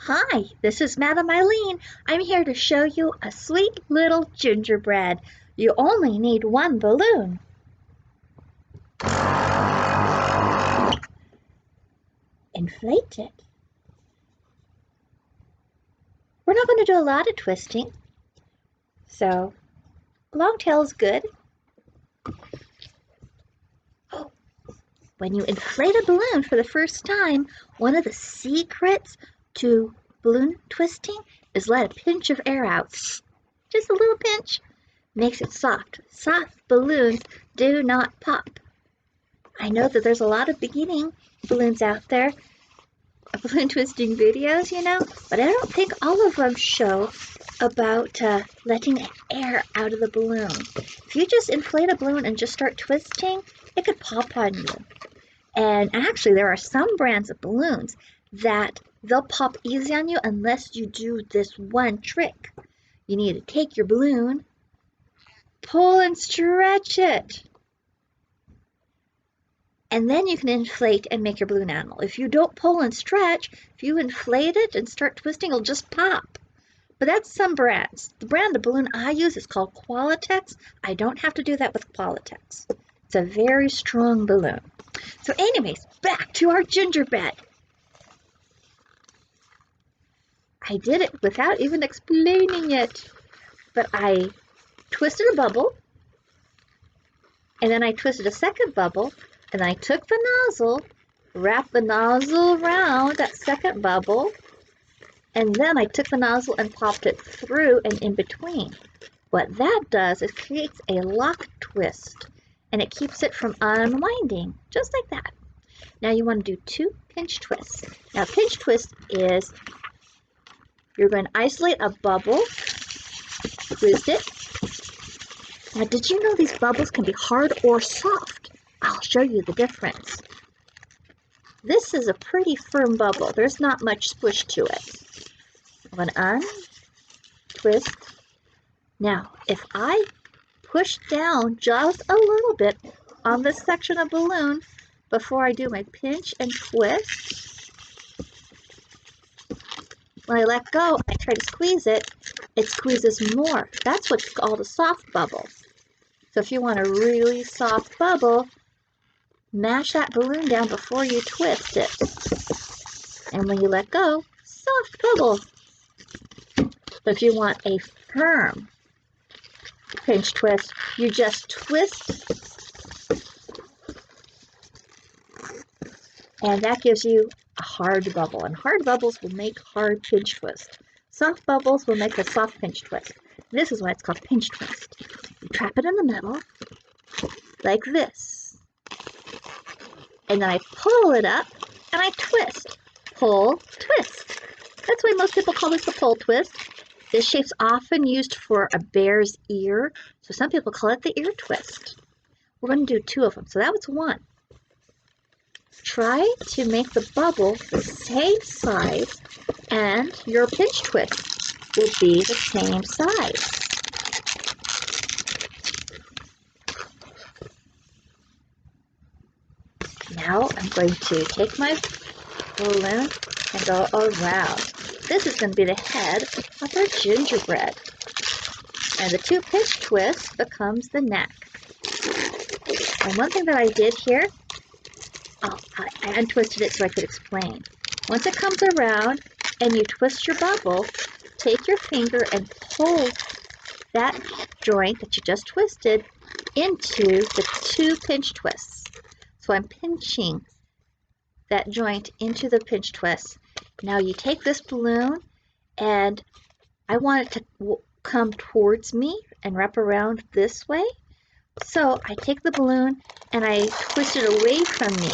Hi, this is Madam Eileen. I'm here to show you a sweet little gingerbread. You only need one balloon. Inflate it. We're not going to do a lot of twisting, so long tail is good. Oh, when you inflate a balloon for the first time, one of the secrets to balloon twisting is let a pinch of air out. Just a little pinch makes it soft. Soft balloons do not pop. I know that there's a lot of beginning balloons out there, balloon twisting videos, but I don't think all of them show about letting air out of the balloon. If you just inflate a balloon and just start twisting, it could pop on you. And actually, there are some brands of balloons that they'll pop easy on you unless you do this one trick. You need to take your balloon, pull and stretch it. And then you can inflate and make your balloon animal. If you don't pull and stretch, if you inflate it and start twisting, it'll just pop. But that's some brands. The brand of balloon I use is called Qualitex. I don't have to do that with Qualitex. It's a very strong balloon. So anyways, back to our gingerbread. I did it without even explaining it. But I twisted a bubble, and then I twisted a second bubble, and I took the nozzle, wrapped the nozzle around that second bubble, and then I took the nozzle and popped it through and in between. What that does is creates a lock twist, and it keeps it from unwinding, just like that. Now you want to do 2 pinch twists. Now pinch twist is you're going to isolate a bubble, twist it. Now did you know these bubbles can be hard or soft? I'll show you the difference. This is a pretty firm bubble. There's not much squish to it. I'm going to untwist. Now, if I push down just a little bit on this section of balloon before I do my pinch and twist, when I let go, I try to squeeze it, it squeezes more. That's what's called a soft bubble. So if you want a really soft bubble, mash that balloon down before you twist it. And when you let go, soft bubble. But if you want a firm pinch twist, you just twist, and that gives you a hard bubble. And hard bubbles will make hard pinch twist. Soft bubbles will make a soft pinch twist. This is why it's called pinch twist. You trap it in the middle, like this. And then I pull it up, and I twist. Pull, twist. That's why most people call this the pull twist. This shape's often used for a bear's ear, so some people call it the ear twist. We're going to do 2 of them, so that was 1. Try to make the bubble the same size, and your pinch twist will be the same size. Now I'm going to take my balloon and go around. This is going to be the head of our gingerbread. And the 2 pinch twists becomes the neck. And one thing that I did here, I untwisted it so I could explain. Once it comes around and you twist your bubble, take your finger and pull that joint that you just twisted into the 2 pinch twists. So I'm pinching that joint into the pinch twist. Now you take this balloon, and I want it to come towards me and wrap around this way. So I take the balloon and I twist it away from me,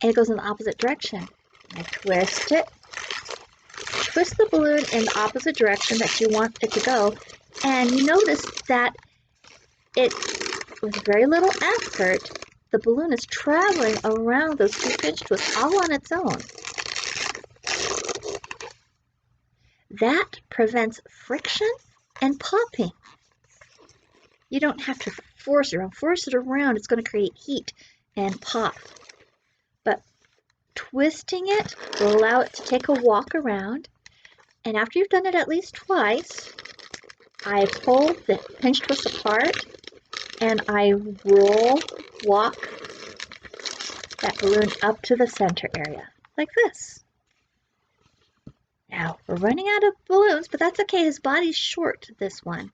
and it goes in the opposite direction. I twist it, twist the balloon in the opposite direction that you want it to go, and you notice that it, with very little effort, the balloon is traveling around those 2 pinch twists all on its own. That prevents friction and popping. You don't have to force it around. Force it around, it's going to create heat and pop. But twisting it will allow it to take a walk around. And after you've done it at least twice, I pull the pinch twist apart and I walk that balloon up to the center area, like this. Now, we're running out of balloons, but that's okay. His body's short, this one.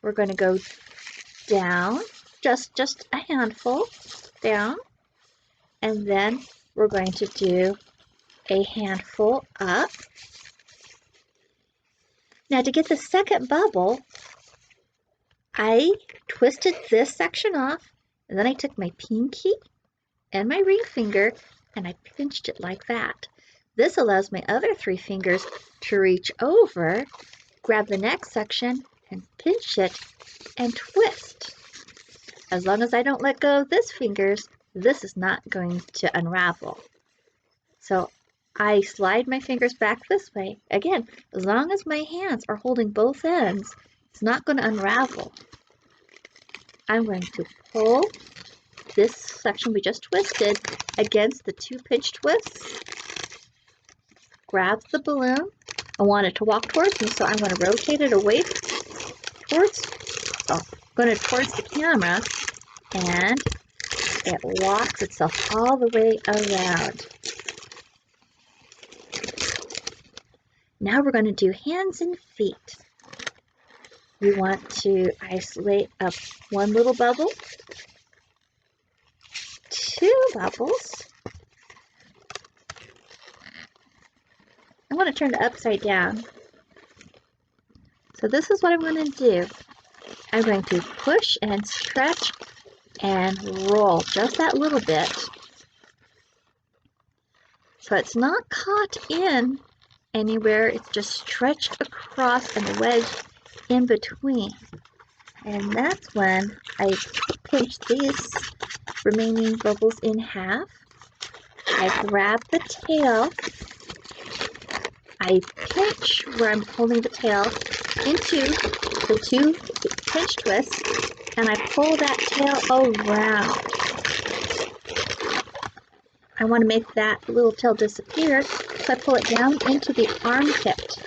We're going to go down, just a handful down, and then we're going to do a handful up. Now, to get the second bubble, I twisted this section off, and then I took my pinky and my ring finger, and I pinched it like that. This allows my other 3 fingers to reach over, grab the next section, and pinch it and twist. As long as I don't let go of this fingers, this is not going to unravel. So I slide my fingers back this way. Again, as long as my hands are holding both ends, it's not going to unravel. I'm going to pull this section we just twisted against the 2 pinch twists. Grab the balloon. I want it to walk towards me, so I'm going to rotate it away towards the camera, and it walks itself all the way around. Now we're going to do hands and feet. You want to isolate up 1 little bubble, 2 bubbles. I want to turn it upside down. So this is what I'm going to do. I'm going to push and stretch and roll just that little bit. So it's not caught in anywhere, it's just stretched across and wedged in between. And that's when I pinch these remaining bubbles in half. I grab the tail. I pinch where I'm holding the tail into the 2 pinch twists, and I pull that tail around. I want to make that little tail disappear, so I pull it down into the armpit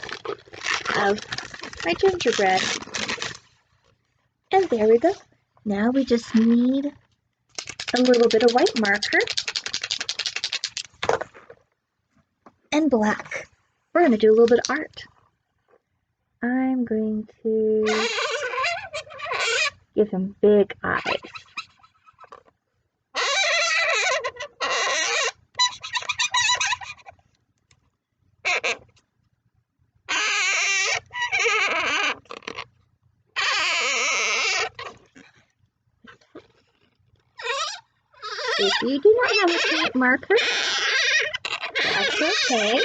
of my gingerbread. And there we go. Now we just need a little bit of white marker and black. We're going to do a little bit of art. I'm going to give him big eyes. If you do not have a paint marker, that's okay.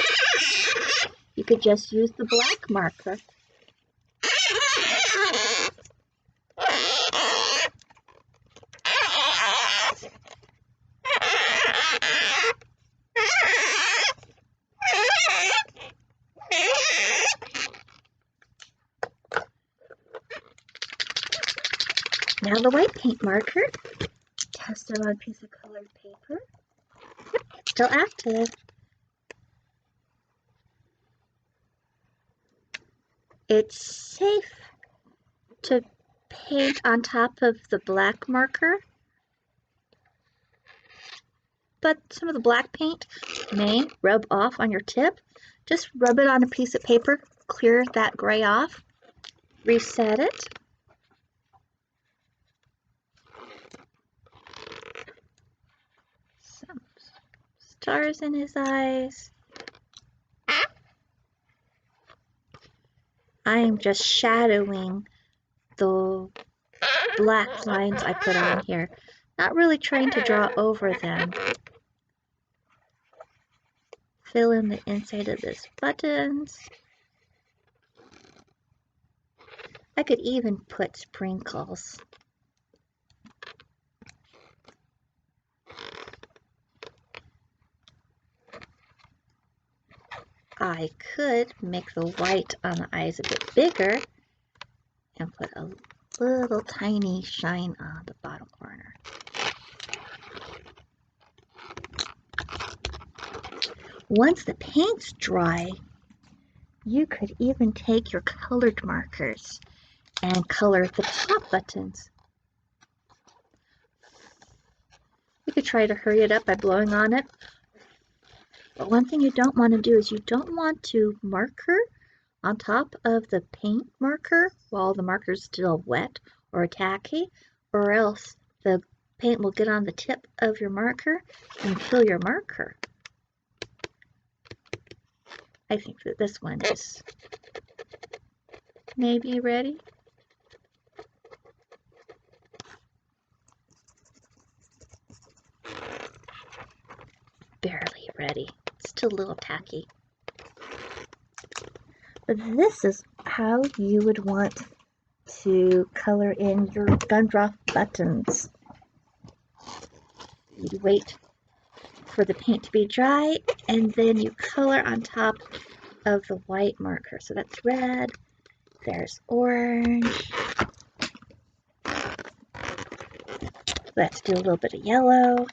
You could just use the black marker. Now the white paint marker. Test it on a piece of colored paper. Yep, it's still active. It's safe to paint on top of the black marker, but some of the black paint may rub off on your tip. Just rub it on a piece of paper, clear that gray off, reset it. Some stars in his eyes. I am just shadowing the black lines I put on here, not really trying to draw over them. Fill in the inside of this buttons. I could even put sprinkles. I could make the white on the eyes a bit bigger and put a little tiny shine on the bottom corner. Once the paint's dry, you could even take your colored markers and color the top buttons. You could try to hurry it up by blowing on it. But one thing you don't want to do is you don't want to marker on top of the paint marker while the marker's still wet or tacky, or else the paint will get on the tip of your marker and kill your marker. I think that this one is maybe ready. Barely ready. It's still a little tacky. But this is how you would want to color in your gumdrop buttons. You wait for the paint to be dry, and then you color on top of the white marker. So that's red, there's orange. Let's do a little bit of yellow.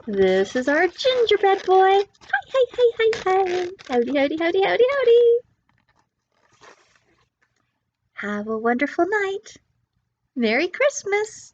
This is our gingerbread boy. Hi, hi, hi, hi, hi. Howdy, howdy, howdy, howdy, howdy. Have a wonderful night. Merry Christmas.